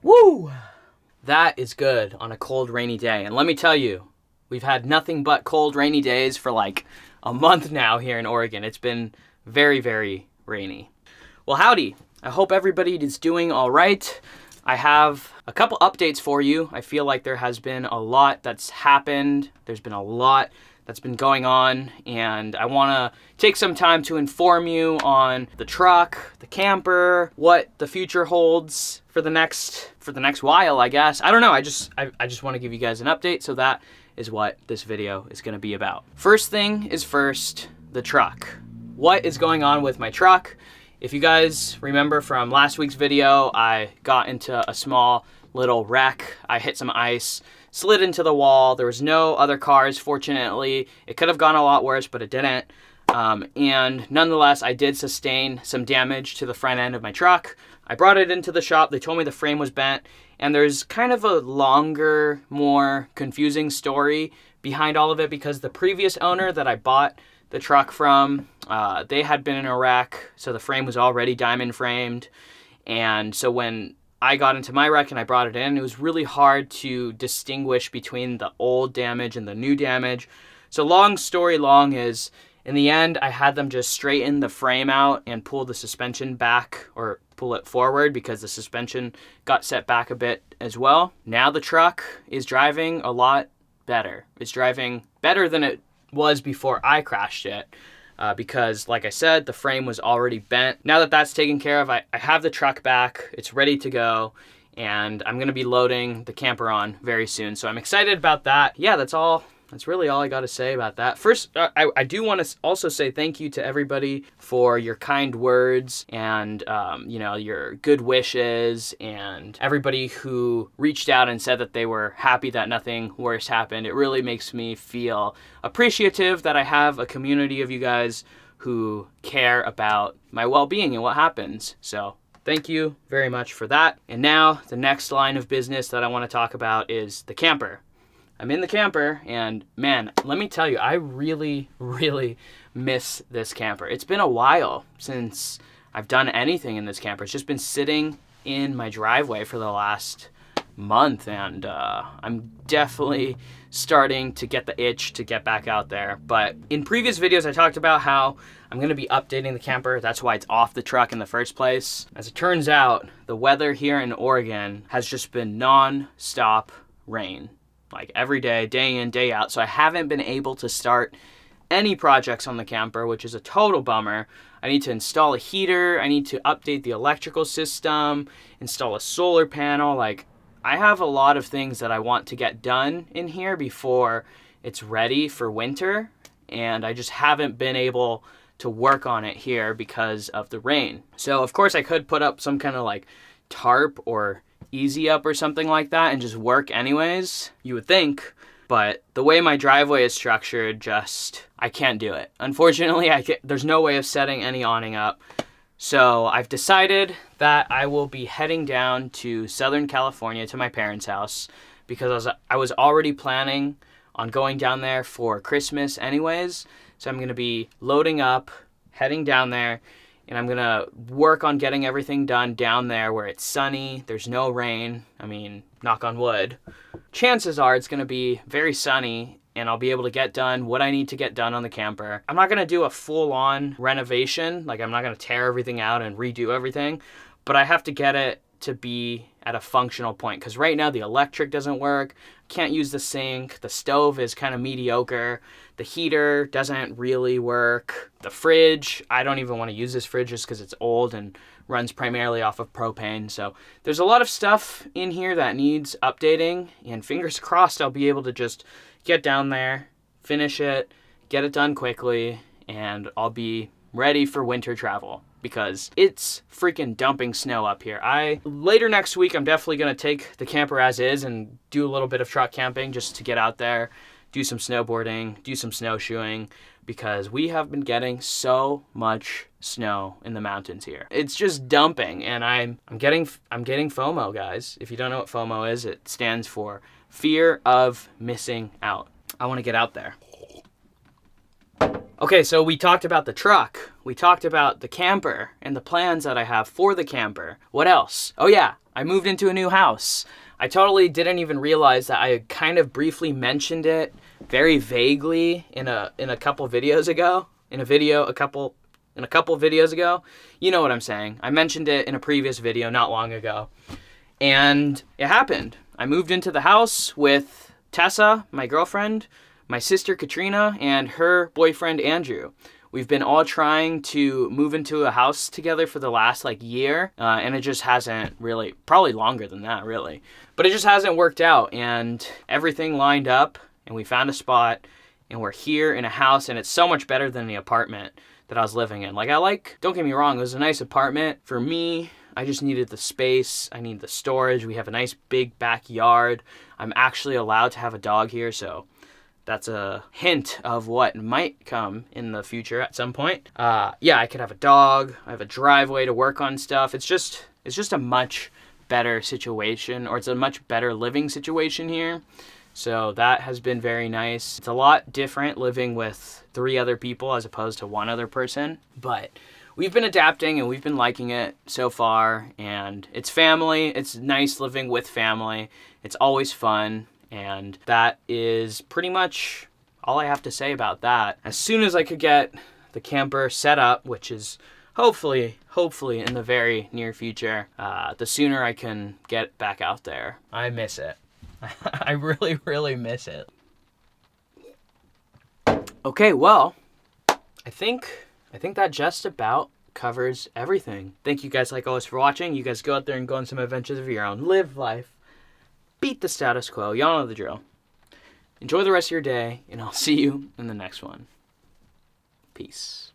Woo! That is good on a cold, rainy day. And let me tell you, we've had nothing but cold, rainy days for like a month now here in Oregon. It's been very, very rainy. Well, howdy. I hope everybody is doing all right. I have a couple updates for you. I feel like there has been a lot that's happened. There's been a lot that's been going on, and I want to take some time to inform you on the truck, the camper, what the future holds for the next while, I guess. I don't know. I just want to give you guys an update, so that is what this video is going to be about. First thing is first, the truck. What is going on with my truck? If you guys remember from last week's video, I got into a small little wreck. I hit some ice, slid into the wall. There was no other cars, fortunately. It could have gone a lot worse, but it didn't. And nonetheless, I did sustain some damage to the front end of my truck. I brought it into the shop. They told me the frame was bent. And there's kind of a longer, more confusing story behind all of it because the previous owner that I bought the truck from, they had been in a wreck, so the frame was already diamond framed. And so when I got into my wreck and I brought it in, it was really hard to distinguish between the old damage and the new damage. So long story long is, in the end, I had them just straighten the frame out and pull the suspension back, or pull it forward because the suspension got set back a bit as well. Now the truck is driving a lot better. It's driving better than it was before I crashed it. Because, like I said, the frame was already bent. Now that that's taken care of, I have the truck back. It's ready to go, and I'm going to be loading the camper on very soon. So I'm excited about that. Yeah, that's all. That's really all I got to say about that. First, I do want to also say thank you to everybody for your kind words and, your good wishes, and everybody who reached out and said that they were happy that nothing worse happened. It really makes me feel appreciative that I have a community of you guys who care about my well-being and what happens. So thank you very much for that. And now the next line of business that I want to talk about is the camper. I'm in the camper, and man, let me tell you, I really, really miss this camper. It's been a while since I've done anything in this camper. It's just been sitting in my driveway for the last month, and I'm definitely starting to get the itch to get back out there. But in previous videos, I talked about how I'm going to be updating the camper. That's why it's off the truck in the first place. As it turns out, the weather here in Oregon has just been non-stop rain. Like every day, day in, day out. So I haven't been able to start any projects on the camper, which is a total bummer. I need to install a heater. I need to update the electrical system, install a solar panel. Like, I have a lot of things that I want to get done in here before it's ready for winter. And I just haven't been able to work on it here because of the rain. So, of course, I could put up some kind of like tarp or easy up or something like that and just work anyways, you would think. But the way my driveway is structured, I can't do it. Unfortunately, there's no way of setting any awning up. So I've decided that I will be heading down to Southern California to my parents' house because I was already planning on going down there for Christmas anyways. So I'm going to be loading up, heading down there, and I'm going to work on getting everything done down there where it's sunny, there's no rain. I mean, knock on wood. Chances are it's going to be very sunny, and I'll be able to get done what I need to get done on the camper. I'm not going to do a full-on renovation. Like, I'm not going to tear everything out and redo everything, but I have to get it to be at a functional point because right now the electric doesn't work. Can't use the sink. The stove is kind of mediocre. The heater doesn't really work. The fridge, I don't even want to use this fridge just because it's old and runs primarily off of propane. So there's a lot of stuff in here that needs updating, and fingers crossed I'll be able to just get down there, finish it, get it done quickly, and I'll be ready for winter travel because it's freaking dumping snow up here. Later next week, I'm definitely going to take the camper as is and do a little bit of truck camping just to get out there, do some snowboarding, do some snowshoeing, because we have been getting so much snow in the mountains here. It's just dumping, and I'm getting FOMO, guys. If you don't know what FOMO is, it stands for fear of missing out. I want to get out there. Okay, so we talked about the truck. We talked about the camper and the plans that I have for the camper. What else? Oh yeah, I moved into a new house. I totally didn't even realize that I kind of briefly mentioned it very vaguely in a couple videos ago. In a couple videos ago. You know what I'm saying. I mentioned it in a previous video not long ago. And it happened. I moved into the house with Tessa, my girlfriend, my sister Katrina, and her boyfriend Andrew. We've been all trying to move into a house together for the last year, and it just hasn't really, probably longer than that really, but it just hasn't worked out, and everything lined up, and we found a spot, and we're here in a house, and it's so much better than the apartment that I was living in. Don't get me wrong, it was a nice apartment. For me, I just needed the space, I need the storage. We have a nice big backyard. I'm actually allowed to have a dog here, so that's a hint of what might come in the future at some point. Yeah, I could have a dog. I have a driveway to work on stuff. It's just a much better situation, or it's a much better living situation here. So that has been very nice. It's a lot different living with 3 other people as opposed to 1 other person. But we've been adapting and we've been liking it so far. And it's family. It's nice living with family. It's always fun. And that is pretty much all I have to say about that. As soon as I could get the camper set up, which is hopefully in the very near future, the sooner I can get back out there. I miss it. I really, really miss it. Okay, well, I think that just about covers everything. Thank you guys like always for watching. You guys go out there and go on some adventures of your own. Live life. Beat the status quo. Y'all know the drill. Enjoy the rest of your day, and I'll see you in the next one. Peace.